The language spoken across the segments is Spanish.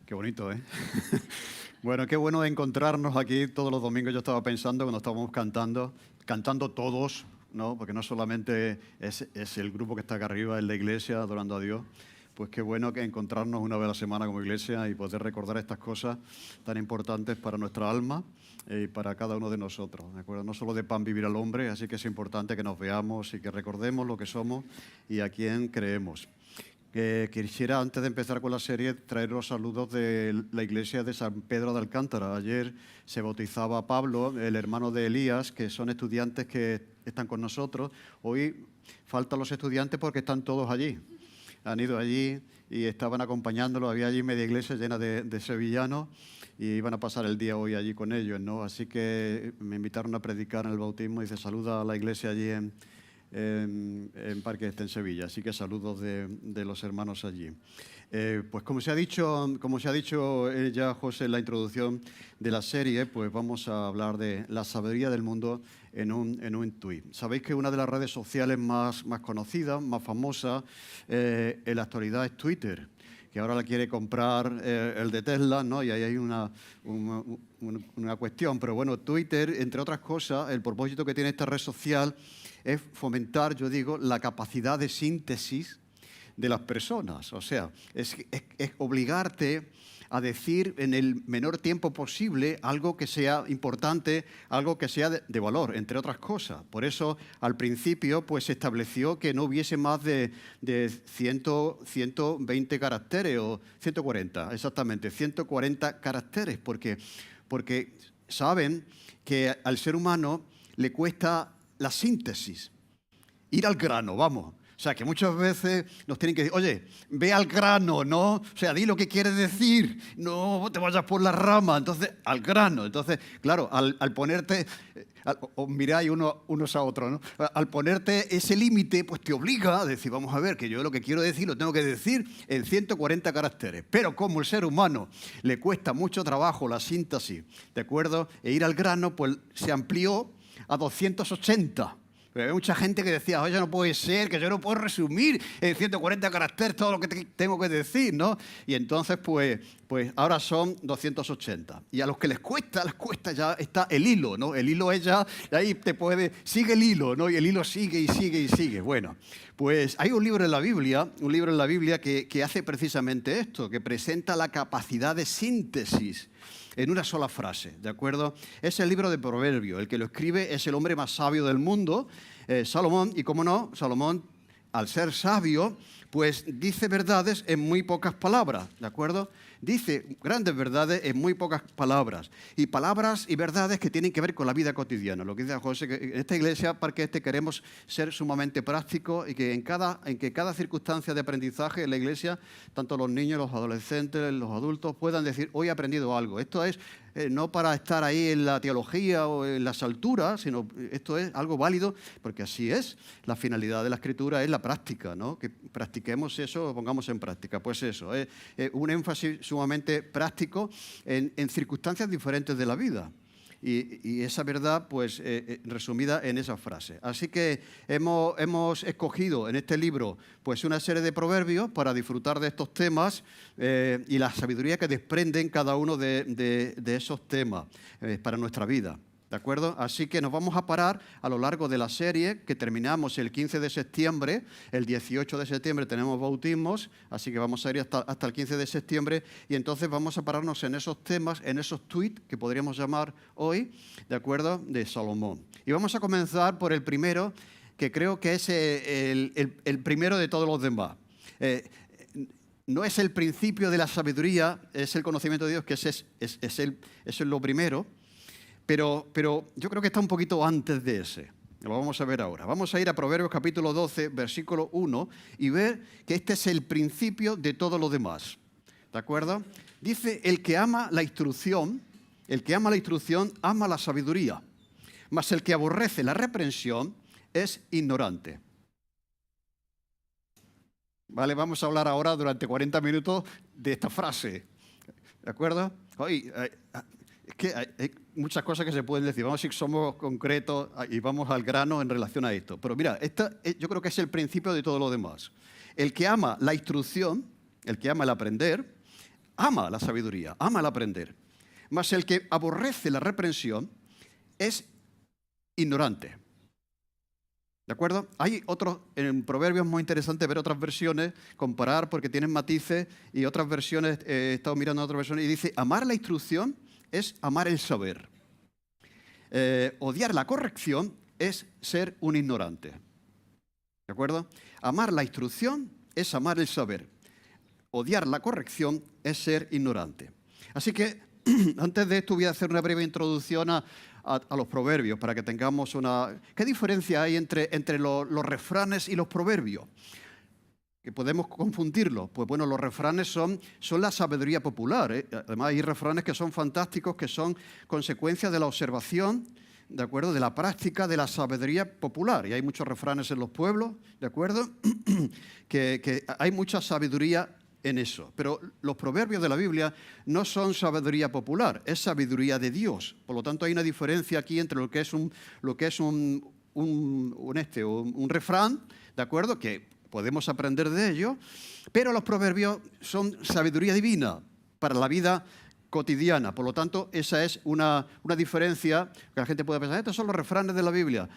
Qué bonito, ¿eh? Bueno, qué bueno encontrarnos aquí todos los domingos. Yo estaba pensando cuando estábamos cantando todos, ¿no? Porque no solamente es el grupo que está acá arriba, es la iglesia adorando a Dios. Pues qué bueno que encontrarnos una vez a la semana como iglesia y poder recordar estas cosas tan importantes para nuestra alma y para cada uno de nosotros, ¿de acuerdo? No solo de pan vivir al hombre, así que es importante que nos veamos y que recordemos lo que somos y a quién creemos. Quisiera, antes de empezar con la serie, traer los saludos de la iglesia de San Pedro de Alcántara. Ayer se bautizaba a Pablo, el hermano de Elías, que son estudiantes que están con nosotros. Hoy faltan los estudiantes porque están todos allí. Han ido allí y estaban acompañándolo. Había allí media iglesia llena de sevillanos y iban a pasar el día hoy allí con ellos, ¿no? Así que me invitaron a predicar en el bautismo y se saluda a la iglesia allí en Parque Este en Sevilla, así que saludos de los hermanos allí. Pues como se ha dicho ya José en la introducción de la serie, pues vamos a hablar de la sabiduría del mundo en un tuit. Sabéis que una de las redes sociales más conocidas, más famosas en la actualidad es Twitter, que ahora la quiere comprar el de Tesla, ¿no? Y ahí hay una cuestión. Pero bueno, Twitter, entre otras cosas, el propósito que tiene esta red social es fomentar, yo digo, la capacidad de síntesis de las personas. O sea, es obligarte a decir en el menor tiempo posible algo que sea importante, algo que sea de valor, entre otras cosas. Por eso, al principio, pues se estableció que no hubiese más de 120 caracteres, o 140, exactamente, 140 caracteres, porque saben que al ser humano le cuesta la síntesis, ir al grano, vamos. O sea, que muchas veces nos tienen que decir, oye, ve al grano, ¿no? O sea, di lo que quieres decir, no te vayas por la rama, entonces, al grano. Entonces, claro, al ponerte, os miráis unos a otros, ¿no? Al ponerte ese límite, pues te obliga a decir, vamos a ver, que yo lo que quiero decir lo tengo que decir en 140 caracteres. Pero como el ser humano le cuesta mucho trabajo la síntesis, ¿de acuerdo? E ir al grano, pues se amplió a 280. Pero hay mucha gente que decía, oye, no puede ser, que yo no puedo resumir en 140 caracteres todo lo que tengo que decir, ¿no? Y entonces, pues ahora son 280. Y a los que les cuesta ya está el hilo, ¿no? El hilo es ya, ahí sigue el hilo, ¿no? Y el hilo sigue y sigue y sigue. Bueno, pues hay un libro en la Biblia que hace precisamente esto, que presenta la capacidad de síntesis en una sola frase, ¿de acuerdo? Es el libro de Proverbios. El que lo escribe es el hombre más sabio del mundo, Salomón. Y cómo no, Salomón, al ser sabio, pues dice verdades en muy pocas palabras, ¿de acuerdo? Dice grandes verdades en muy pocas palabras. Y palabras y verdades que tienen que ver con la vida cotidiana. Lo que dice José, que en esta iglesia, Parque Este, queremos ser sumamente prácticos y que en cada circunstancia de aprendizaje en la iglesia, tanto los niños, los adolescentes, los adultos, puedan decir, hoy he aprendido algo. Esto es no para estar ahí en la teología o en las alturas, sino esto es algo válido, porque así es. La finalidad de la Escritura es la práctica, ¿no? Que practiquemos eso, lo pongamos en práctica. Pues eso, un énfasis sumamente práctico en circunstancias diferentes de la vida. Y esa verdad, pues, resumida en esa frase. Así que hemos escogido en este libro, pues, una serie de proverbios para disfrutar de estos temas y la sabiduría que desprenden cada uno de esos temas para nuestra vida. ¿De acuerdo? Así que nos vamos a parar a lo largo de la serie, que terminamos el 15 de septiembre. El 18 de septiembre tenemos bautismos, así que vamos a ir hasta el 15 de septiembre. Y entonces vamos a pararnos en esos temas, en esos tweets que podríamos llamar hoy, ¿de acuerdo?, de Salomón. Y vamos a comenzar por el primero, que creo que es el primero de todos los demás. No es el principio de la sabiduría, es el conocimiento de Dios, que eso es lo primero. Pero yo creo que está un poquito antes de ese. Lo vamos a ver ahora. Vamos a ir a Proverbios capítulo 12, versículo 1, y ver que este es el principio de todo lo demás. ¿De acuerdo? Dice, el que ama la instrucción, ama la sabiduría. Mas el que aborrece la reprensión es ignorante. ¿Vale? Vamos a hablar ahora durante 40 minutos de esta frase. ¿De acuerdo? Oye, es que hay muchas cosas que se pueden decir. Vamos a ver si somos concretos y vamos al grano en relación a esto. Pero mira, yo creo que es el principio de todo lo demás. El que ama la instrucción, el que ama el aprender, ama la sabiduría, ama el aprender. Mas el que aborrece la reprensión es ignorante. ¿De acuerdo? Hay otros, en Proverbios muy interesante ver otras versiones, comparar porque tienen matices y otras versiones, he estado mirando otras versiones y dice, amar la instrucción es amar el saber. Odiar la corrección es ser un ignorante. ¿De acuerdo? Amar la instrucción es amar el saber. Odiar la corrección es ser ignorante. Así que, antes de esto voy a hacer una breve introducción a los proverbios para que tengamos una... ¿Qué diferencia hay entre los refranes y los proverbios? Que podemos confundirlos. Pues bueno, los refranes son la sabiduría popular, ¿eh? Además hay refranes que son fantásticos, que son consecuencia de la observación, ¿de acuerdo? De la práctica de la sabiduría popular. Y hay muchos refranes en los pueblos, ¿de acuerdo? que hay mucha sabiduría en eso. Pero los proverbios de la Biblia no son sabiduría popular, es sabiduría de Dios. Por lo tanto, hay una diferencia aquí entre lo que es un refrán, ¿de acuerdo? Que podemos aprender de ello, pero los proverbios son sabiduría divina para la vida cotidiana. Por lo tanto, esa es una diferencia que la gente puede pensar, estos son los refranes de la Biblia.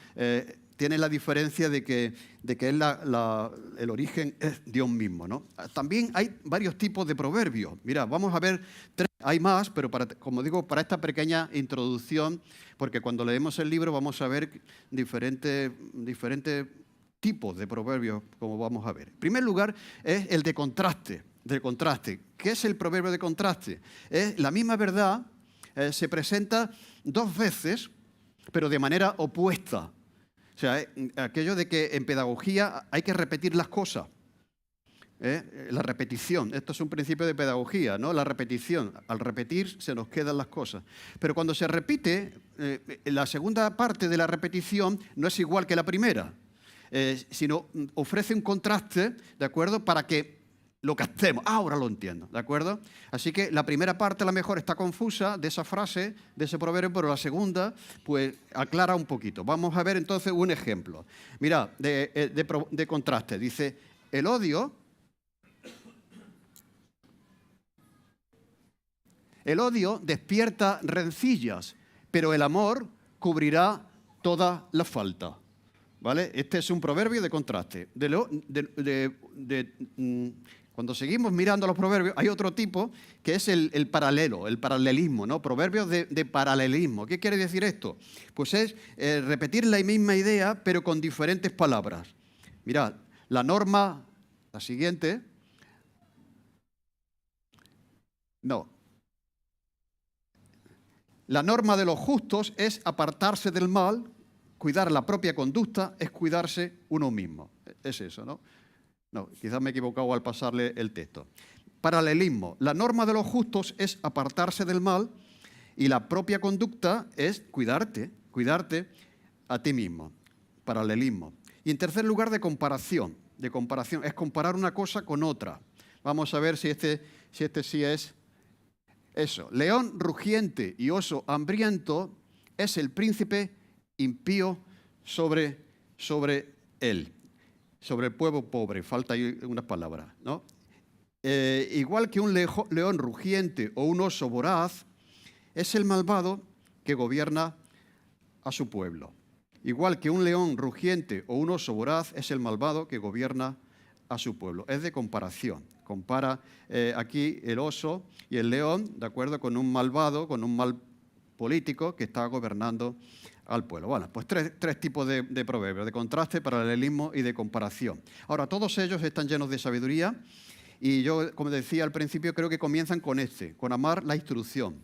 Tiene la diferencia de que el origen es Dios mismo, ¿no? También hay varios tipos de proverbios. Mira, vamos a ver tres. Hay más, pero como digo, para esta pequeña introducción, porque cuando leemos el libro vamos a ver diferentes tipos de proverbios, como vamos a ver. En primer lugar, es el de contraste. ¿Qué es el proverbio de contraste? Es la misma verdad, se presenta dos veces, pero de manera opuesta. O sea, aquello de que en pedagogía hay que repetir las cosas. La repetición, esto es un principio de pedagogía, ¿no? La repetición, al repetir se nos quedan las cosas. Pero cuando se repite, la segunda parte de la repetición no es igual que la primera, sino ofrece un contraste, ¿de acuerdo? Para que lo captemos. Ahora lo entiendo, ¿de acuerdo? Así que la primera parte a lo mejor está confusa de esa frase, de ese proverbio, pero la segunda, pues, aclara un poquito. Vamos a ver entonces un ejemplo. Mira, de contraste. Dice, el odio despierta rencillas, pero el amor cubrirá toda la falta. ¿Vale? Este es un proverbio de contraste. Cuando seguimos mirando los proverbios, hay otro tipo que es el paralelismo, ¿no? Proverbios de paralelismo. ¿Qué quiere decir esto? Pues es repetir la misma idea, pero con diferentes palabras. Mirad, la norma, la siguiente. No. La norma de los justos es apartarse del mal, cuidar la propia conducta es cuidarse uno mismo. Es eso, ¿no? No, quizás me he equivocado al pasarle el texto. Paralelismo. La norma de los justos es apartarse del mal y la propia conducta es cuidarte a ti mismo. Paralelismo. Y en tercer lugar, de comparación. Es comparar una cosa con otra. Vamos a ver si este sí es eso. León rugiente y oso hambriento es el príncipe impío sobre él. Sobre el pueblo pobre, falta ahí unas palabras, ¿no? Igual que un león rugiente o un oso voraz, es el malvado que gobierna a su pueblo. Igual que un león rugiente o un oso voraz, es el malvado que gobierna a su pueblo. Es de comparación. Compara aquí el oso y el león, de acuerdo, con un malvado, con un mal político que está gobernando al pueblo. Bueno, pues tres tipos de proverbios, de contraste, paralelismo y de comparación. Ahora, todos ellos están llenos de sabiduría y yo, como decía al principio, creo que comienzan con amar la instrucción,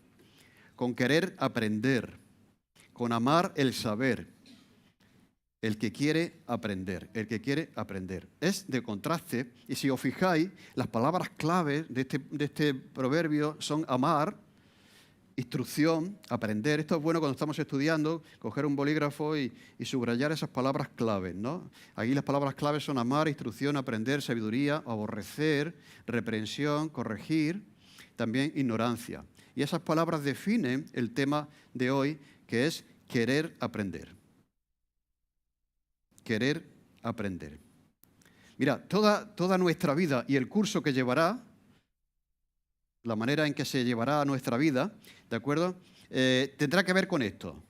con querer aprender, con amar el saber, el que quiere aprender. Es de contraste y si os fijáis, las palabras claves de este proverbio son amar, instrucción, aprender. Esto es bueno cuando estamos estudiando, coger un bolígrafo y subrayar esas palabras claves, ¿no? Aquí las palabras claves son amar, instrucción, aprender, sabiduría, aborrecer, reprensión, corregir, también ignorancia. Y esas palabras definen el tema de hoy, que es querer aprender. Querer aprender. Mira, toda nuestra vida y el curso que llevará, la manera en que se llevará nuestra vida, ¿de acuerdo? Tendrá que ver con esto.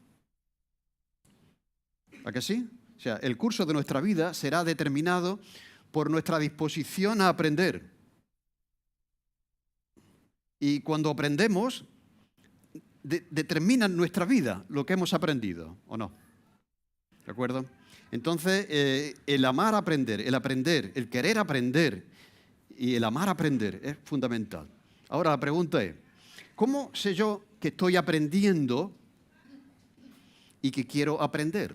¿A que sí? O sea, el curso de nuestra vida será determinado por nuestra disposición a aprender. Y cuando aprendemos, determina nuestra vida lo que hemos aprendido, ¿o no? ¿De acuerdo? Entonces, el amar aprender, el querer aprender y el amar aprender es fundamental. Ahora la pregunta es, ¿cómo sé yo que estoy aprendiendo y que quiero aprender?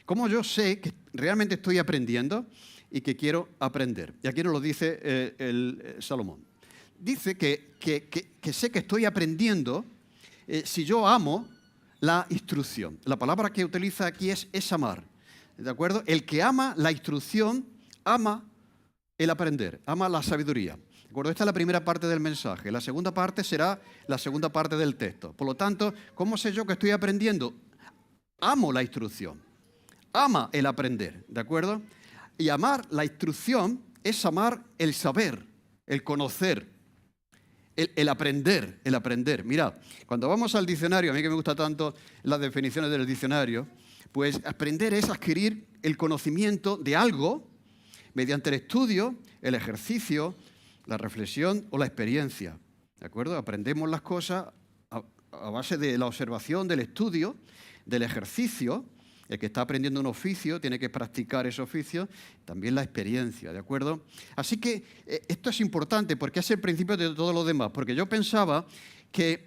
¿Cómo yo sé que realmente estoy aprendiendo y que quiero aprender? Y aquí nos lo dice el Salomón. Dice que sé que estoy aprendiendo si yo amo la instrucción. La palabra que utiliza aquí es amar. ¿De acuerdo? El que ama la instrucción, ama el aprender, ama la sabiduría. ¿De acuerdo? Esta es la primera parte del mensaje. La segunda parte será la segunda parte del texto. Por lo tanto, ¿cómo sé yo que estoy aprendiendo? Amo la instrucción. Ama el aprender. ¿De acuerdo? Y amar la instrucción es amar el saber, el conocer, el aprender, el aprender. Mira, cuando vamos al diccionario, a mí que me gusta tanto las definiciones del diccionario, pues aprender es adquirir el conocimiento de algo mediante el estudio, el ejercicio, la reflexión o la experiencia. ¿De acuerdo? Aprendemos las cosas a base de la observación, del estudio, del ejercicio. El que está aprendiendo un oficio tiene que practicar ese oficio, también la experiencia, ¿de acuerdo? Así que esto es importante porque es el principio de todo lo demás, porque yo pensaba que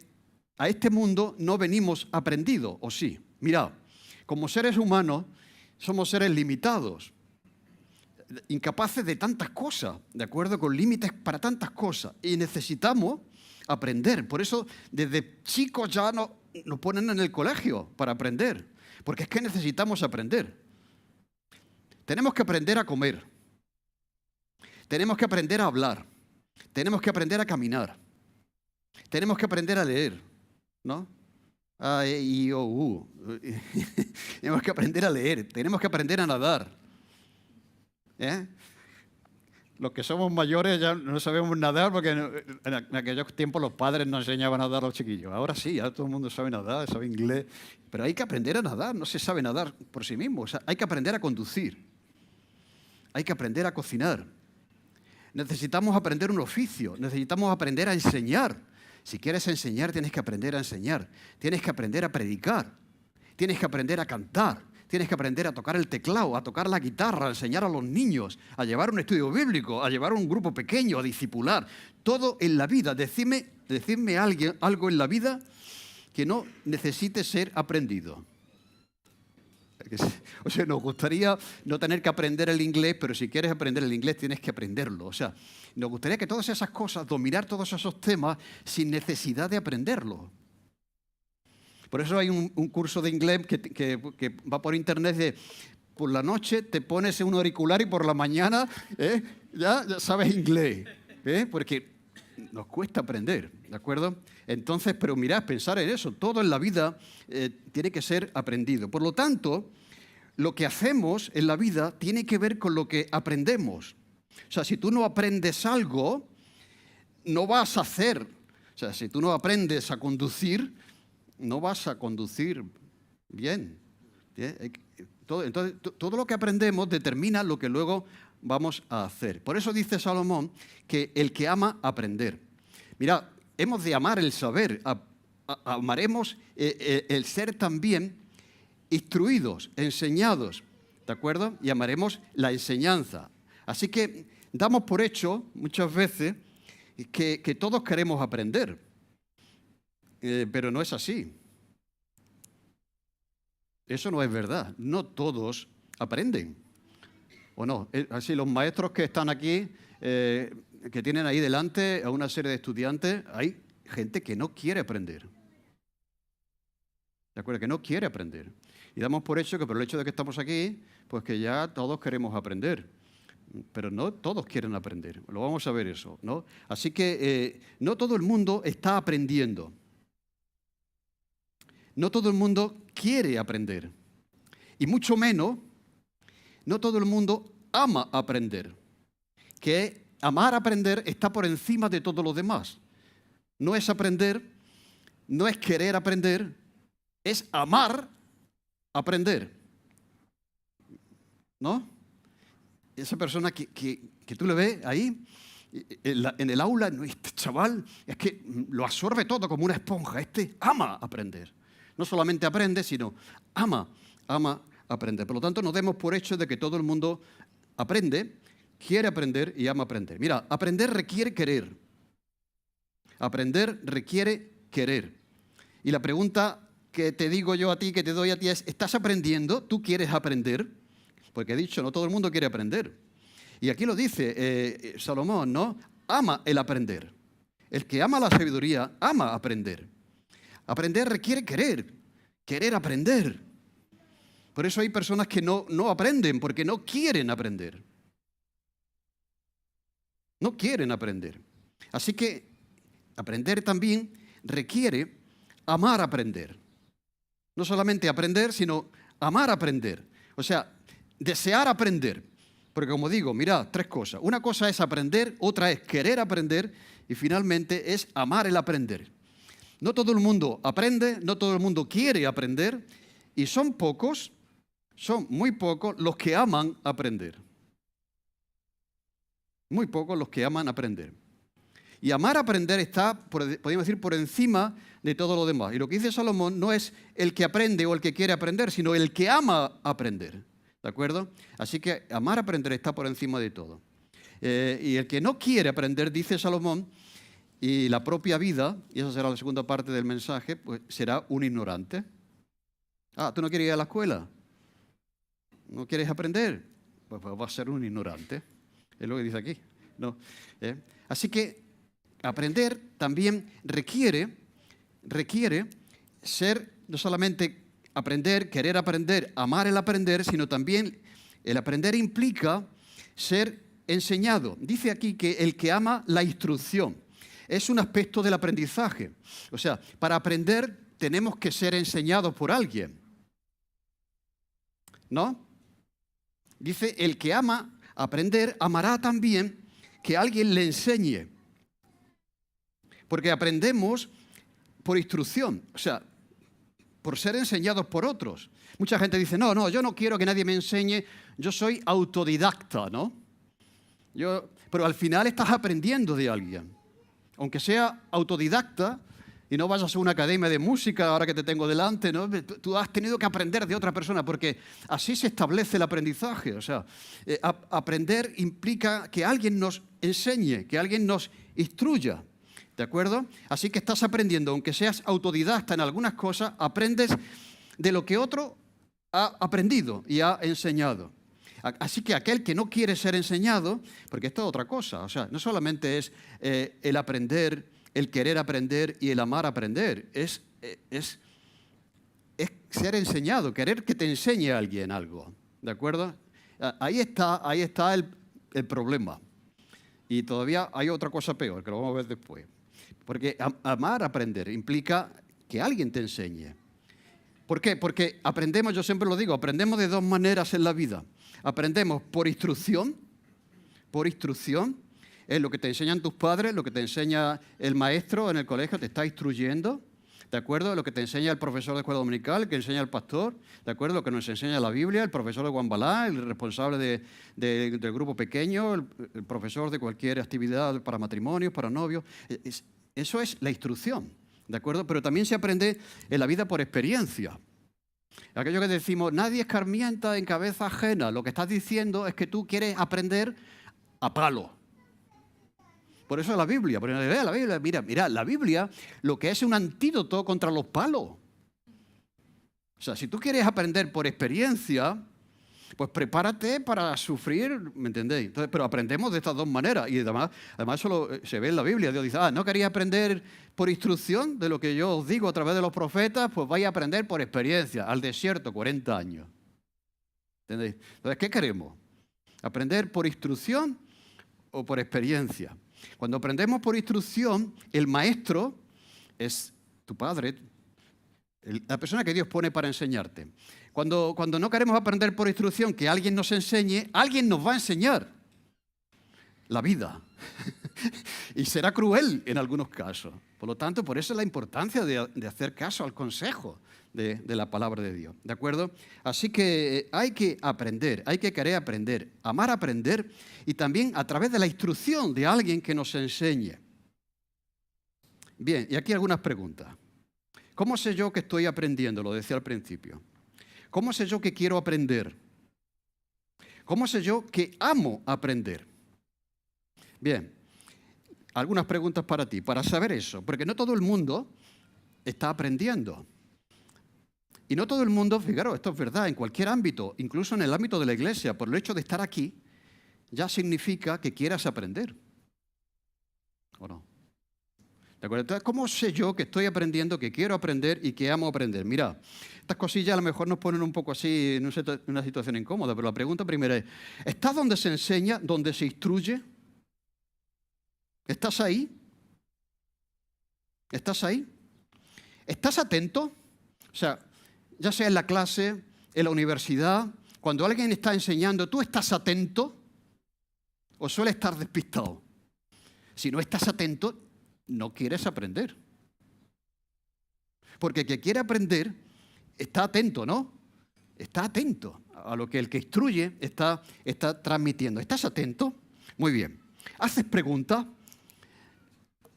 a este mundo no venimos aprendidos, ¿o sí? Mirad, como seres humanos somos seres limitados, incapaces de tantas cosas, ¿de acuerdo? Con límites para tantas cosas, y necesitamos aprender. Por eso desde chicos ya nos ponen en el colegio para aprender. Porque es que necesitamos aprender. Tenemos que aprender a comer. Tenemos que aprender a hablar. Tenemos que aprender a caminar. Tenemos que aprender a leer, ¿no? A, E, I, O, U. Tenemos que aprender a leer. Tenemos que aprender a nadar. Los que somos mayores ya no sabemos nadar porque en aquellos tiempos los padres nos enseñaban a nadar a los chiquillos. Ahora sí, ya todo el mundo sabe nadar, sabe inglés. Pero hay que aprender a nadar, no se sabe nadar por sí mismo. O sea, hay que aprender a conducir. Hay que aprender a cocinar. Necesitamos aprender un oficio, necesitamos aprender a enseñar. Si quieres enseñar, tienes que aprender a enseñar. Tienes que aprender a predicar. Tienes que aprender a cantar. Tienes que aprender a tocar el teclado, a tocar la guitarra, a enseñar a los niños, a llevar un estudio bíblico, a llevar un grupo pequeño, a discipular. Todo en la vida. Decidme algo en la vida que no necesite ser aprendido. O sea, nos gustaría no tener que aprender el inglés, pero si quieres aprender el inglés tienes que aprenderlo. O sea, nos gustaría que todas esas cosas, dominar todos esos temas sin necesidad de aprenderlo. Por eso hay un curso de inglés que va por internet de por la noche te pones un auricular y por la mañana ya sabes inglés. Porque nos cuesta aprender, ¿de acuerdo? Entonces, pero mirad, pensar en eso. Todo en la vida tiene que ser aprendido. Por lo tanto, lo que hacemos en la vida tiene que ver con lo que aprendemos. O sea, si tú no aprendes algo, no vas a hacer. O sea, si tú no aprendes a conducir, no vas a conducir bien. Entonces, todo lo que aprendemos determina lo que luego vamos a hacer. Por eso dice Salomón que el que ama aprender. Mira, hemos de amar el saber, amaremos el ser también instruidos, enseñados, ¿de acuerdo? Y amaremos la enseñanza. Así que damos por hecho muchas veces que todos queremos aprender. Pero no es así. Eso no es verdad. No todos aprenden. ¿O no? Así, los maestros que están aquí, que tienen ahí delante a una serie de estudiantes, hay gente que no quiere aprender. ¿De acuerdo? Que no quiere aprender. Y damos por hecho que por el hecho de que estamos aquí, pues que ya todos queremos aprender. Pero no todos quieren aprender. Lo vamos a ver eso, ¿no? Así que no todo el mundo está aprendiendo. No todo el mundo quiere aprender. Y mucho menos, no todo el mundo ama aprender. Que amar aprender está por encima de todo lo demás. No es aprender, no es querer aprender, es amar aprender. ¿No? Esa persona que tú le ves ahí, en el aula, este chaval, es que lo absorbe todo como una esponja. Este ama aprender. No solamente aprende, sino ama aprender. Por lo tanto, no demos por hecho de que todo el mundo aprende, quiere aprender y ama aprender. Mira, aprender requiere querer. Aprender requiere querer. Y la pregunta que te digo yo a ti, que te doy a ti es, ¿estás aprendiendo? ¿Tú quieres aprender? Porque he dicho, no todo el mundo quiere aprender. Y aquí lo dice Salomón, ¿no? Ama el aprender. El que ama la sabiduría, ama aprender. Aprender requiere querer aprender. Por eso hay personas que no aprenden, porque no quieren aprender. No quieren aprender. Así que aprender también requiere amar aprender. No solamente aprender, sino amar aprender. O sea, desear aprender. Porque como digo, mirad, tres cosas. Una cosa es aprender, otra es querer aprender y finalmente es amar el aprender. No todo el mundo aprende, no todo el mundo quiere aprender y son muy pocos los que aman aprender. Muy pocos los que aman aprender. Y amar aprender está, podríamos decir, por encima de todo lo demás. Y lo que dice Salomón no es el que aprende o el que quiere aprender, sino el que ama aprender. ¿De acuerdo? Así que amar aprender está por encima de todo. Y el que no quiere aprender, dice Salomón, y la propia vida, y esa será la segunda parte del mensaje, pues será un ignorante. Ah, ¿tú no quieres ir a la escuela? ¿No quieres aprender? Pues vas a ser un ignorante. Es lo que dice aquí. No. Así que aprender también requiere ser no solamente aprender, querer aprender, amar el aprender, sino también el aprender implica ser enseñado. Dice aquí que el que ama la instrucción es un aspecto del aprendizaje. O sea, para aprender tenemos que ser enseñados por alguien. ¿No? Dice, el que ama aprender, amará también que alguien le enseñe. Porque aprendemos por instrucción, o sea, por ser enseñados por otros. Mucha gente dice, no, yo no quiero que nadie me enseñe, yo soy autodidacta, ¿no? Pero al final estás aprendiendo de alguien. Aunque sea autodidacta y no vayas a una academia de música ahora que te tengo delante, ¿no? Tú has tenido que aprender de otra persona porque así se establece el aprendizaje. O sea, aprender implica que alguien nos enseñe, que alguien nos instruya. ¿De acuerdo? Así que estás aprendiendo, aunque seas autodidacta en algunas cosas, aprendes de lo que otro ha aprendido y ha enseñado. Así que aquel que no quiere ser enseñado, porque esto es otra cosa, o sea, no solamente es el aprender, el querer aprender y el amar aprender, es ser enseñado, querer que te enseñe a alguien algo, ¿de acuerdo? Ahí está el problema. Y todavía hay otra cosa peor, que lo vamos a ver después. Porque amar aprender implica que alguien te enseñe. ¿Por qué? Porque aprendemos, yo siempre lo digo, aprendemos de dos maneras en la vida. Aprendemos por instrucción, es lo que te enseñan tus padres, lo que te enseña el maestro en el colegio, te está instruyendo, ¿de acuerdo? Lo que te enseña el profesor de escuela dominical, el que enseña el pastor, ¿de acuerdo? Lo que nos enseña la Biblia, el profesor de Guambalá, el responsable del grupo pequeño, el profesor de cualquier actividad para matrimonios, para novios. Eso es la instrucción, ¿de acuerdo? Pero también se aprende en la vida por experiencia. Aquello que decimos, nadie escarmienta en cabeza ajena. Lo que estás diciendo es que tú quieres aprender a palo. Por eso la Biblia, mira, la Biblia lo que es un antídoto contra los palos. O sea, si tú quieres aprender por experiencia, pues prepárate para sufrir, ¿me entendéis? Entonces, pero aprendemos de estas dos maneras y además eso se ve en la Biblia. Dios dice, ¿no queréis aprender por instrucción de lo que yo os digo a través de los profetas? Pues vais a aprender por experiencia, al desierto, 40 años. ¿Entendéis? Entonces, ¿qué queremos? ¿Aprender por instrucción o por experiencia? Cuando aprendemos por instrucción, el maestro es tu padre, la persona que Dios pone para enseñarte. Cuando no queremos aprender por instrucción, que alguien nos enseñe, alguien nos va a enseñar la vida. Y será cruel en algunos casos. Por lo tanto, por eso es la importancia de hacer caso al consejo de la palabra de Dios. ¿De acuerdo? Así que hay que aprender, hay que querer aprender, amar aprender y también a través de la instrucción de alguien que nos enseñe. Bien, y aquí algunas preguntas. ¿Cómo sé yo que estoy aprendiendo? Lo decía al principio. ¿Cómo sé yo que quiero aprender? ¿Cómo sé yo que amo aprender? Bien, algunas preguntas para ti, para saber eso, porque no todo el mundo está aprendiendo. Y no todo el mundo, fijaros, esto es verdad, en cualquier ámbito, incluso en el ámbito de la iglesia, por el hecho de estar aquí, ya significa que quieras aprender. ¿O no? ¿De acuerdo? Entonces, ¿cómo sé yo que estoy aprendiendo, que quiero aprender y que amo aprender? Mira, estas cosillas a lo mejor nos ponen un poco así en una situación incómoda, pero la pregunta primera es, ¿estás donde se enseña, donde se instruye? ¿Estás ahí? ¿Estás ahí? ¿Estás atento? O sea, ya sea en la clase, en la universidad, cuando alguien está enseñando, ¿tú estás atento o suele estar despistado? Si no estás atento, no quieres aprender. Porque el que quiere aprender está atento, ¿no? Está atento a lo que el que instruye está transmitiendo. ¿Estás atento? Muy bien. ¿Haces preguntas?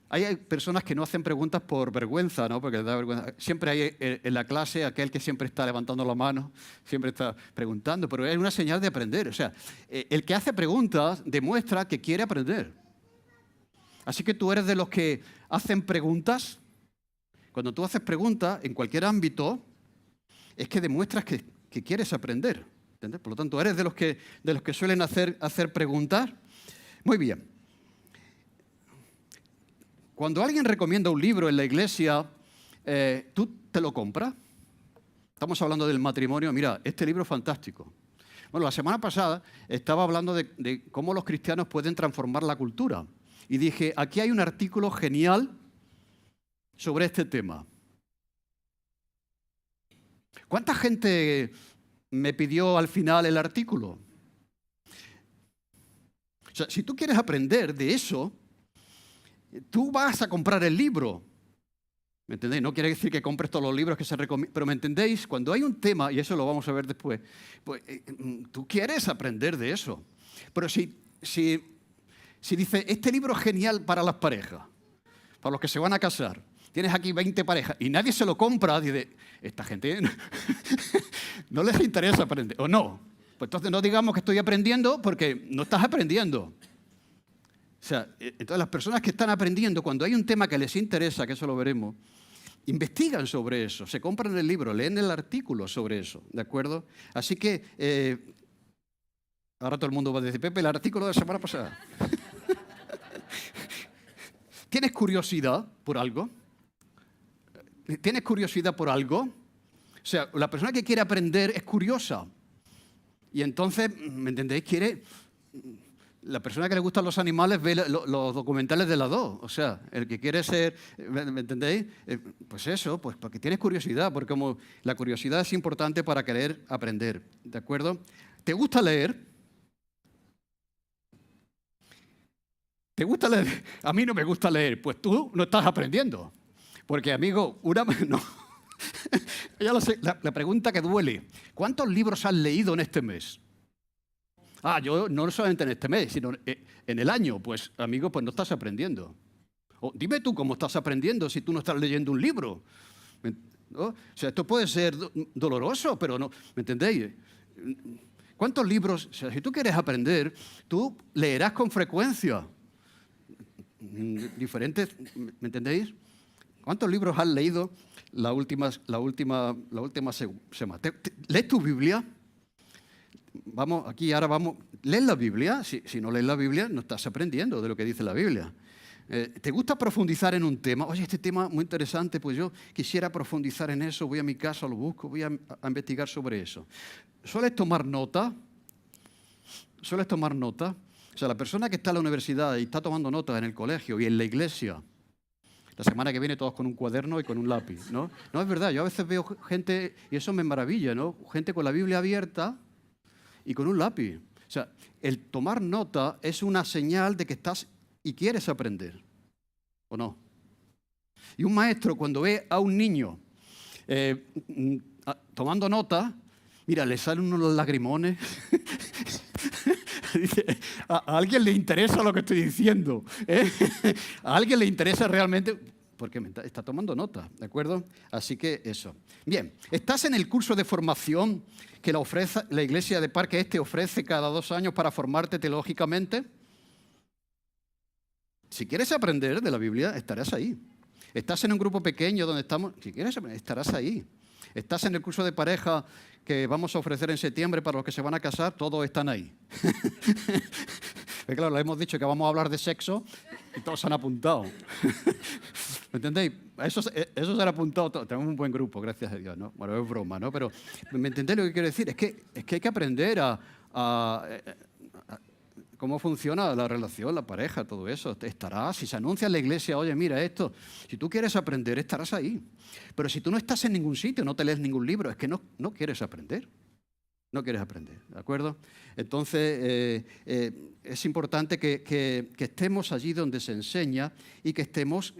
Hay personas que no hacen preguntas por vergüenza, ¿no? Porque les da vergüenza. Siempre hay en la clase aquel que siempre está levantando la mano, siempre está preguntando, pero es una señal de aprender. O sea, el que hace preguntas demuestra que quiere aprender. Así que tú eres de los que hacen preguntas. Cuando tú haces preguntas en cualquier ámbito, es que demuestras que quieres aprender. ¿Entiendes? Por lo tanto, eres de los que suelen hacer preguntas. Muy bien. Cuando alguien recomienda un libro en la iglesia, ¿tú te lo compras? Estamos hablando del matrimonio. Mira, este libro es fantástico. Bueno, la semana pasada estaba hablando de cómo los cristianos pueden transformar la cultura. Y dije, aquí hay un artículo genial sobre este tema. ¿Cuánta gente me pidió al final el artículo? O sea, si tú quieres aprender de eso, tú vas a comprar el libro. ¿Me entendéis? No quiere decir que compres todos los libros que se recomiendan, pero ¿me entendéis? Cuando hay un tema, y eso lo vamos a ver después, pues tú quieres aprender de eso. Pero si dice, este libro es genial para las parejas, para los que se van a casar, tienes aquí 20 parejas y nadie se lo compra, dice, esta gente no les interesa aprender, o no. Pues entonces no digamos que estoy aprendiendo porque no estás aprendiendo. O sea, entonces las personas que están aprendiendo, cuando hay un tema que les interesa, que eso lo veremos, investigan sobre eso, se compran el libro, leen el artículo sobre eso, ¿de acuerdo? Así que ahora todo el mundo va a decir, Pepe, el artículo de la semana pasada. ¿Tienes curiosidad por algo? ¿Tienes curiosidad por algo? O sea, la persona que quiere aprender es curiosa. Y entonces, ¿me entendéis? La persona que le gustan los animales ve los documentales de las dos. O sea, el que quiere ser, ¿me entendéis? Pues eso, pues porque tienes curiosidad, porque como la curiosidad es importante para querer aprender. ¿De acuerdo? ¿Te gusta leer? ¿Te gusta leer? A mí no me gusta leer. Pues tú no estás aprendiendo. Porque, amigo, no. Ya lo sé, la pregunta que duele. ¿Cuántos libros has leído en este mes? Yo no solamente en este mes, sino en el año. Pues, amigo, pues no estás aprendiendo. Dime tú cómo estás aprendiendo si tú no estás leyendo un libro. ¿No? O sea, esto puede ser doloroso, pero no, ¿me entendéis? ¿Cuántos libros? O sea, si tú quieres aprender, tú leerás con frecuencia. Diferentes, ¿me entendéis? ¿Cuántos libros has leído la última semana? ¿Lees tu Biblia? vamos, aquí ahora vamos, lees la Biblia. Si no lees la Biblia, no estás aprendiendo de lo que dice la Biblia. ¿Te gusta profundizar en un tema? Oye, este tema es muy interesante, pues yo quisiera profundizar en eso, voy a mi casa, lo busco, voy a investigar sobre eso. ¿Sueles tomar nota? ¿Sueles tomar nota? O sea, la persona que está en la universidad y está tomando notas en el colegio y en la iglesia, la semana que viene todos con un cuaderno y con un lápiz, ¿no? No, es verdad, yo a veces veo gente, y eso me maravilla, ¿no? Gente con la Biblia abierta y con un lápiz. O sea, el tomar nota es una señal de que estás y quieres aprender, ¿o no? Y un maestro cuando ve a un niño tomando nota, mira, le salen unos lagrimones. Dice, ¿a alguien le interesa lo que estoy diciendo? ¿A alguien le interesa realmente? Porque está tomando nota, ¿de acuerdo? Así que eso. Bien, ¿estás en el curso de formación que la Iglesia de Parque Este ofrece cada 2 años para formarte teológicamente? Si quieres aprender de la Biblia, estarás ahí. Estás en un grupo pequeño donde estamos, si quieres aprender, estarás ahí. Estás en el curso de pareja que vamos a ofrecer en septiembre para los que se van a casar, todos están ahí. Claro, le hemos dicho que vamos a hablar de sexo y todos se han apuntado. ¿Me entendéis? Eso se han apuntado todos. Tenemos un buen grupo, gracias a Dios, ¿no? Bueno, es broma, ¿no? Pero ¿me entendéis lo que quiero decir? Es que hay que aprender a cómo funciona la relación, la pareja, todo eso. Estarás, si se anuncia en la iglesia, oye, mira esto, si tú quieres aprender, estarás ahí. Pero si tú no estás en ningún sitio, no te lees ningún libro, es que no quieres aprender. No quieres aprender, ¿de acuerdo? Entonces, es importante que estemos allí donde se enseña y que estemos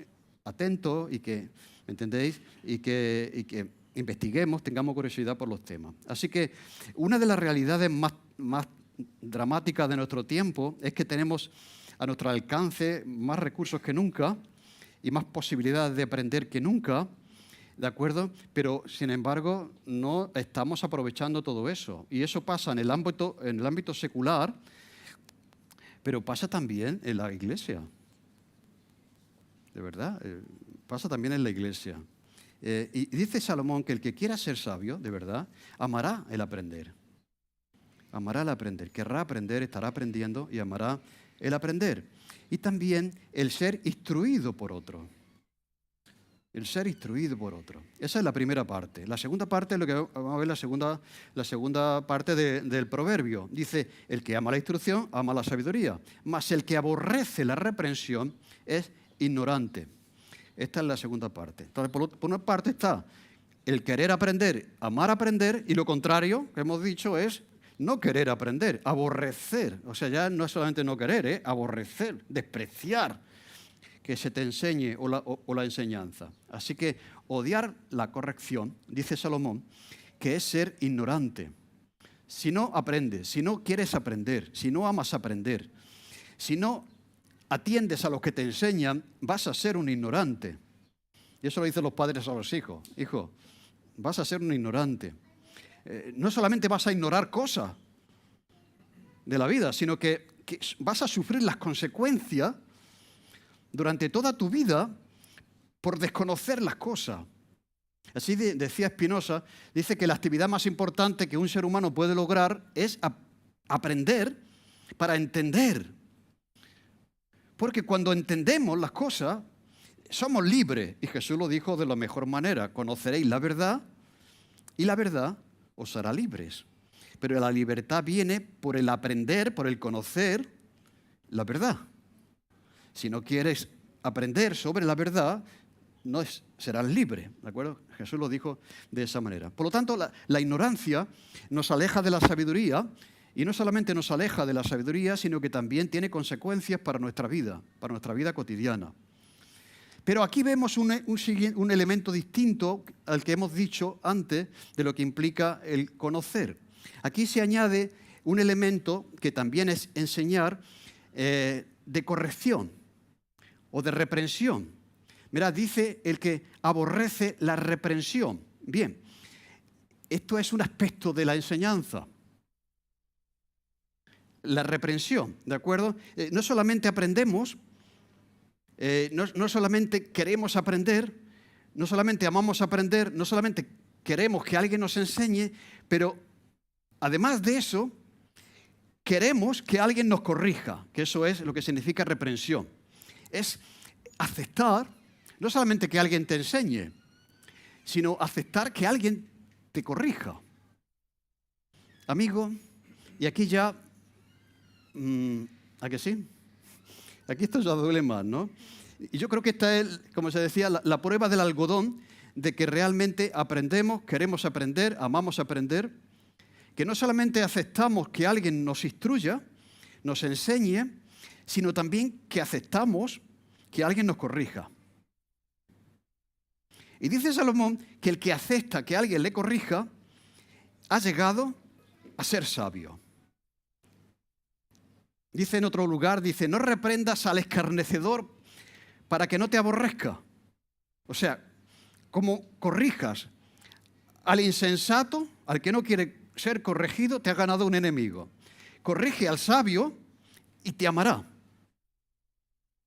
atentos y que, ¿me entendéis? Y que investiguemos, tengamos curiosidad por los temas. Así que una de las realidades más dramática de nuestro tiempo es que tenemos a nuestro alcance más recursos que nunca y más posibilidades de aprender que nunca, ¿de acuerdo? Pero, sin embargo, no estamos aprovechando todo eso. Y eso pasa en el ámbito secular, pero pasa también en la iglesia. De verdad, pasa también en la iglesia. Y dice Salomón que el que quiera ser sabio, de verdad, amará el aprender. Amará el aprender, querrá aprender, estará aprendiendo y amará el aprender. Y también el ser instruido por otro. El ser instruido por otro. Esa es la primera parte. La segunda parte es lo que vamos a ver, la segunda parte del proverbio. Dice, el que ama la instrucción, ama la sabiduría. Mas el que aborrece la reprensión es ignorante. Esta es la segunda parte. Entonces, por una parte está el querer aprender, amar aprender, y lo contrario que hemos dicho es no querer aprender, aborrecer. O sea, ya no es solamente no querer, aborrecer, despreciar que se te enseñe o la enseñanza. Así que odiar la corrección, dice Salomón, que es ser ignorante. Si no aprendes, si no quieres aprender, si no amas aprender, si no atiendes a lo que te enseñan, vas a ser un ignorante. Y eso lo dicen los padres a los hijos. Hijo, vas a ser un ignorante. No solamente vas a ignorar cosas de la vida, sino que vas a sufrir las consecuencias durante toda tu vida por desconocer las cosas. Así decía Spinoza, dice que la actividad más importante que un ser humano puede lograr es aprender para entender. Porque cuando entendemos las cosas, somos libres. Y Jesús lo dijo de la mejor manera, conoceréis la verdad y la verdad os hará libres. Pero la libertad viene por el aprender, por el conocer la verdad. Si no quieres aprender sobre la verdad, no serás libre, ¿de acuerdo? Jesús lo dijo de esa manera. Por lo tanto, la ignorancia nos aleja de la sabiduría, y no solamente nos aleja de la sabiduría, sino que también tiene consecuencias para nuestra vida cotidiana. Pero aquí vemos un elemento distinto al que hemos dicho antes de lo que implica el conocer. Aquí se añade un elemento que también es enseñar de corrección o de reprensión. Mirad, dice el que aborrece la reprensión. Bien, esto es un aspecto de la enseñanza. La reprensión, ¿de acuerdo? No solamente aprendemos, no solamente queremos aprender, no solamente amamos aprender, no solamente queremos que alguien nos enseñe, pero además de eso, queremos que alguien nos corrija, que eso es lo que significa reprensión. Es aceptar, no solamente que alguien te enseñe, sino aceptar que alguien te corrija. Amigo, y aquí ya, ¿a que sí? Aquí esto ya duele más, ¿no? Y yo creo que esta es, como se decía, la prueba del algodón de que realmente aprendemos, queremos aprender, amamos aprender, que no solamente aceptamos que alguien nos instruya, nos enseñe, sino también que aceptamos que alguien nos corrija. Y dice Salomón que el que acepta que alguien le corrija ha llegado a ser sabio. Dice en otro lugar, dice, no reprendas al escarnecedor para que no te aborrezca. O sea, como corrijas al insensato, al que no quiere ser corregido, te ha ganado un enemigo. Corrige al sabio y te amará.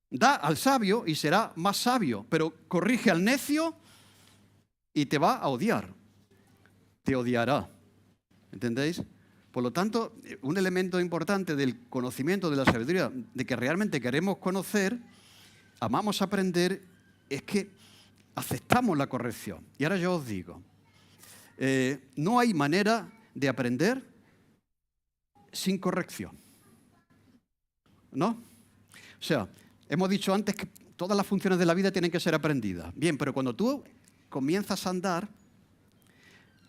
Da al sabio y será más sabio, pero corrige al necio y te va a odiar. Te odiará. ¿Entendéis? Por lo tanto, un elemento importante del conocimiento de la sabiduría, de que realmente queremos conocer, amamos aprender, es que aceptamos la corrección. Y ahora yo os digo, no hay manera de aprender sin corrección. ¿No? O sea, hemos dicho antes que todas las funciones de la vida tienen que ser aprendidas. Bien, pero cuando tú comienzas a andar,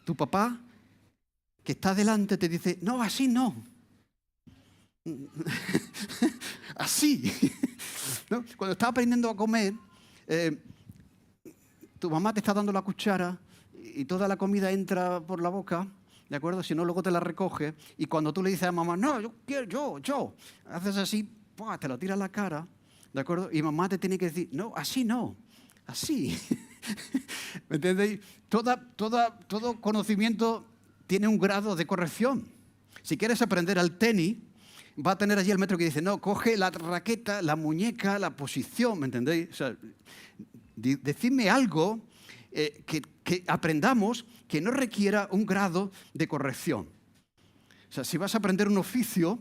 tu papá que está delante te dice, no, así no. Así. ¿No? Cuando estás aprendiendo a comer, tu mamá te está dando la cuchara y toda la comida entra por la boca, ¿de acuerdo? Si no, luego te la recoge. Y cuando tú le dices a mamá, no, yo quiero, yo, haces así, ¡pua!, te la tiras a la cara, ¿de acuerdo? Y mamá te tiene que decir, no, así no, así. ¿Me entendéis? Todo conocimiento tiene un grado de corrección. Si quieres aprender al tenis, va a tener allí el maestro que dice, no, coge la raqueta, la muñeca, la posición, ¿me entendéis? O sea, decidme algo que aprendamos que no requiera un grado de corrección. O sea, si vas a aprender un oficio,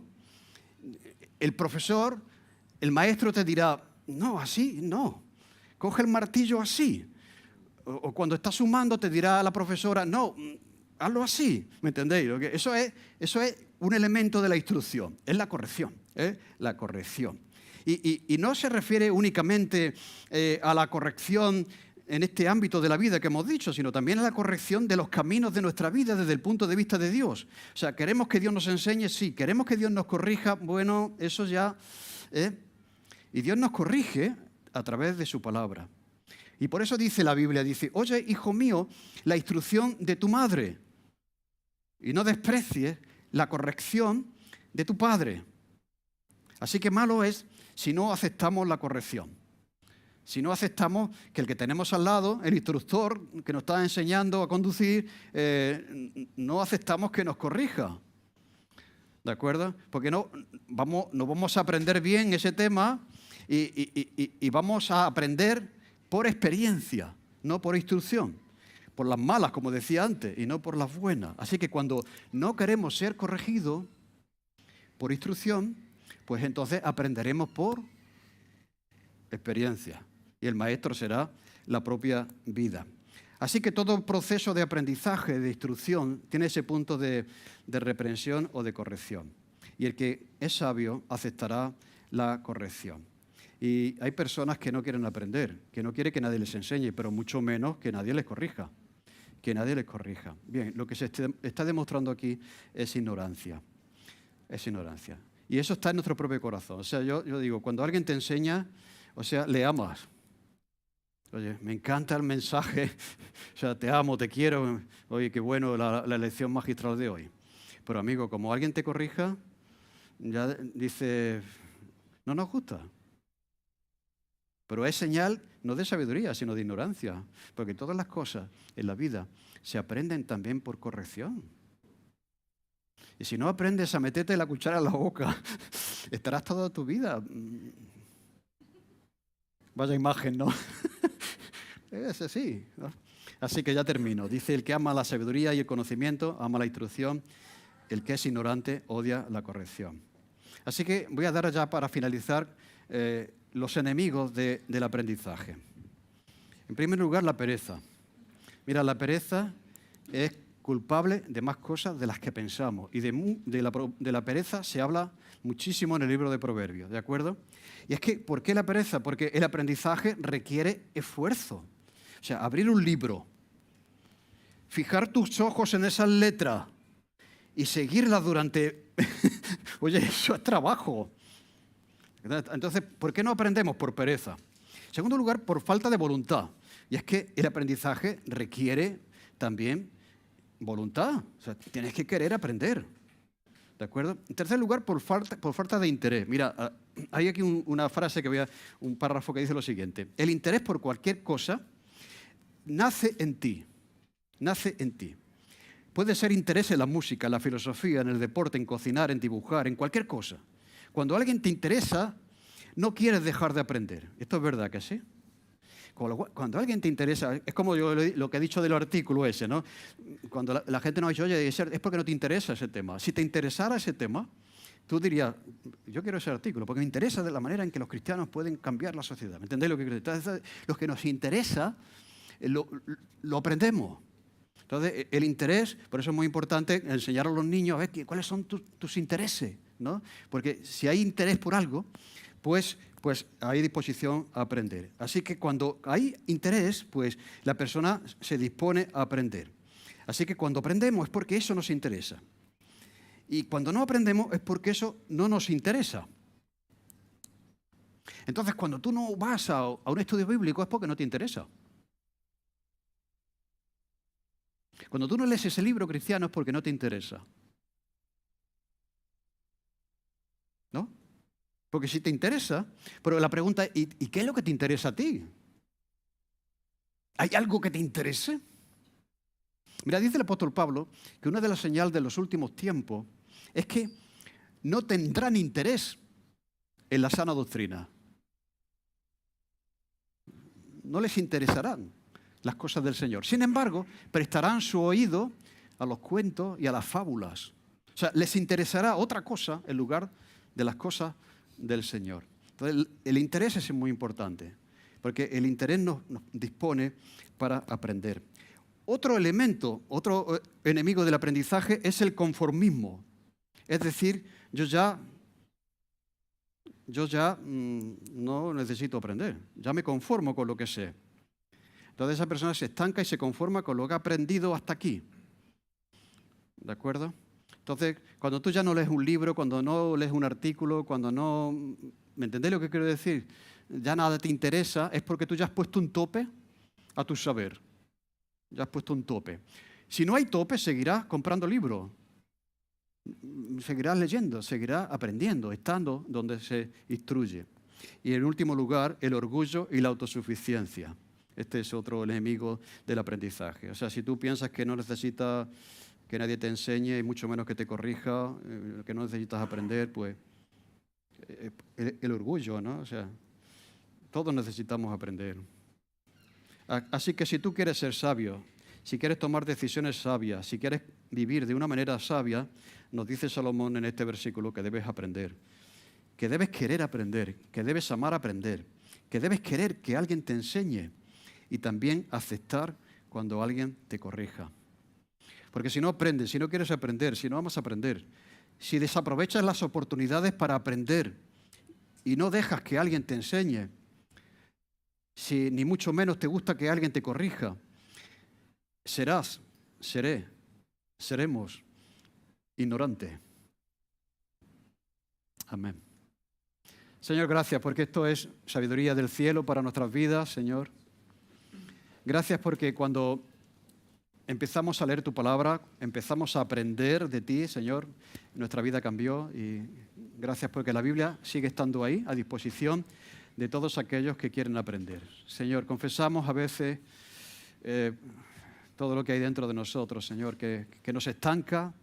el profesor, el maestro te dirá, no, así, no, coge el martillo así. O cuando estás sumando te dirá la profesora, no, hazlo así, ¿me entendéis? Eso es un elemento de la instrucción, es la corrección, la corrección. Y no se refiere únicamente a la corrección en este ámbito de la vida que hemos dicho, sino también a la corrección de los caminos de nuestra vida desde el punto de vista de Dios. O sea, ¿queremos que Dios nos enseñe? Sí. ¿Queremos que Dios nos corrija? Bueno, eso ya... Y Dios nos corrige a través de su palabra. Y por eso dice la Biblia, dice, oye, hijo mío, la instrucción de tu madre y no desprecies la corrección de tu padre. Así que malo es si no aceptamos la corrección. Si no aceptamos que el que tenemos al lado, el instructor que nos está enseñando a conducir, no aceptamos que nos corrija. ¿De acuerdo? Porque no vamos a aprender bien ese tema y vamos a aprender por experiencia, no por instrucción. Por las malas, como decía antes, y no por las buenas. Así que cuando no queremos ser corregidos por instrucción, pues entonces aprenderemos por experiencia. Y el maestro será la propia vida. Así que todo proceso de aprendizaje, de instrucción, tiene ese punto de reprensión o de corrección. Y el que es sabio aceptará la corrección. Y hay personas que no quieren aprender, que no quieren que nadie les enseñe, pero mucho menos que nadie les corrija. Que nadie les corrija. Bien, lo que se está demostrando aquí es ignorancia. Es ignorancia. Y eso está en nuestro propio corazón. O sea, yo digo, cuando alguien te enseña, o sea, le amas. Oye, me encanta el mensaje, o sea, te amo, te quiero. Oye, qué bueno la lección magistral de hoy. Pero amigo, como alguien te corrija, ya dice, no nos gusta. Pero es señal no de sabiduría, sino de ignorancia. Porque todas las cosas en la vida se aprenden también por corrección. Y si no aprendes a meterte la cuchara en la boca, estarás toda tu vida. Vaya imagen, ¿no? Es así, ¿no? Así que ya termino. Dice, el que ama la sabiduría y el conocimiento, ama la instrucción. El que es ignorante odia la corrección. Así que voy a dar ya para finalizar los enemigos del aprendizaje. En primer lugar, la pereza. Mira, la pereza es culpable de más cosas de las que pensamos. Y de la pereza se habla muchísimo en el libro de Proverbios, ¿de acuerdo? Y es que, ¿por qué la pereza? Porque el aprendizaje requiere esfuerzo. O sea, abrir un libro, fijar tus ojos en esas letras y seguirlas durante... Oye, eso es trabajo. Entonces, ¿por qué no aprendemos? Por pereza. En segundo lugar, por falta de voluntad. Y es que el aprendizaje requiere también voluntad. O sea, tienes que querer aprender. ¿De acuerdo? En tercer lugar, por falta de interés. Mira, hay aquí una frase un párrafo que dice lo siguiente. El interés por cualquier cosa nace en ti. Nace en ti. Puede ser interés en la música, en la filosofía, en el deporte, en cocinar, en dibujar, en cualquier cosa. Cuando alguien te interesa, no quieres dejar de aprender. Esto es verdad que sí. Cuando alguien te interesa, es como yo lo que he dicho del artículo ese, ¿no? Cuando la gente nos dice, oye, es porque no te interesa ese tema. Si te interesara ese tema, tú dirías, yo quiero ese artículo, porque me interesa de la manera en que los cristianos pueden cambiar la sociedad. ¿Me entendéis lo que quiero decir? Entonces, lo que nos interesa, lo aprendemos. Entonces, el interés, por eso es muy importante enseñar a los niños a ver cuáles son tus intereses, ¿no? Porque si hay interés por algo, pues hay disposición a aprender. Así que cuando hay interés, pues la persona se dispone a aprender. Así que cuando aprendemos es porque eso nos interesa. Y cuando no aprendemos es porque eso no nos interesa. Entonces, cuando tú no vas a un estudio bíblico es porque no te interesa. Cuando tú no lees ese libro cristiano es porque no te interesa. ¿No? Porque si te interesa, pero la pregunta es, ¿y qué es lo que te interesa a ti? ¿Hay algo que te interese? Mira, dice el apóstol Pablo que una de las señales de los últimos tiempos es que no tendrán interés en la sana doctrina. No les interesarán las cosas del Señor. Sin embargo, prestarán su oído a los cuentos y a las fábulas. O sea, les interesará otra cosa en lugar de las cosas del Señor. Entonces, el interés es muy importante, porque el interés nos dispone para aprender. Otro elemento, otro enemigo del aprendizaje es el conformismo. Es decir, yo ya no necesito aprender, ya me conformo con lo que sé. Entonces esa persona se estanca y se conforma con lo que ha aprendido hasta aquí. ¿De acuerdo? Entonces, cuando tú ya no lees un libro, cuando no lees un artículo, cuando no... ¿Me entendéis lo que quiero decir? Ya nada te interesa, es porque tú ya has puesto un tope a tu saber. Ya has puesto un tope. Si no hay tope, seguirás comprando libros. Seguirás leyendo, seguirás aprendiendo, estando donde se instruye. Y en último lugar, el orgullo y la autosuficiencia. Este es otro enemigo del aprendizaje. O sea, si tú piensas que no necesitas que nadie te enseñe y mucho menos que te corrija, que no necesitas aprender, pues el orgullo, ¿no? O sea, todos necesitamos aprender. Así que si tú quieres ser sabio, si quieres tomar decisiones sabias, si quieres vivir de una manera sabia, nos dice Salomón en este versículo que debes aprender, que debes querer aprender, que debes amar aprender, que debes querer que alguien te enseñe y también aceptar cuando alguien te corrija. Porque si no aprendes, si no quieres aprender, si no amas aprender, si desaprovechas las oportunidades para aprender y no dejas que alguien te enseñe, si ni mucho menos te gusta que alguien te corrija, seremos ignorantes. Amén. Señor, gracias porque esto es sabiduría del cielo para nuestras vidas, Señor. Gracias porque cuando empezamos a leer tu palabra, empezamos a aprender de ti, Señor, nuestra vida cambió y gracias porque la Biblia sigue estando ahí, a disposición de todos aquellos que quieren aprender. Señor, confesamos a veces todo lo que hay dentro de nosotros, Señor, que nos estanca,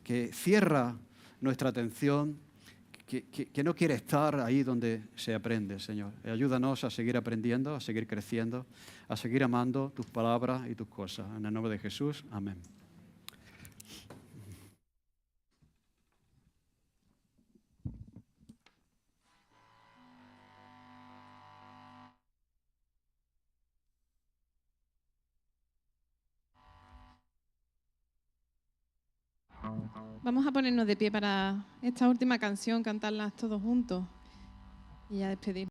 que cierra nuestra atención, que no quiere estar ahí donde se aprende, Señor. Ayúdanos a seguir aprendiendo, a seguir creciendo, a seguir amando tus palabras y tus cosas. En el nombre de Jesús, amén. Vamos a ponernos de pie para esta última canción, cantarlas todos juntos y ya despedir.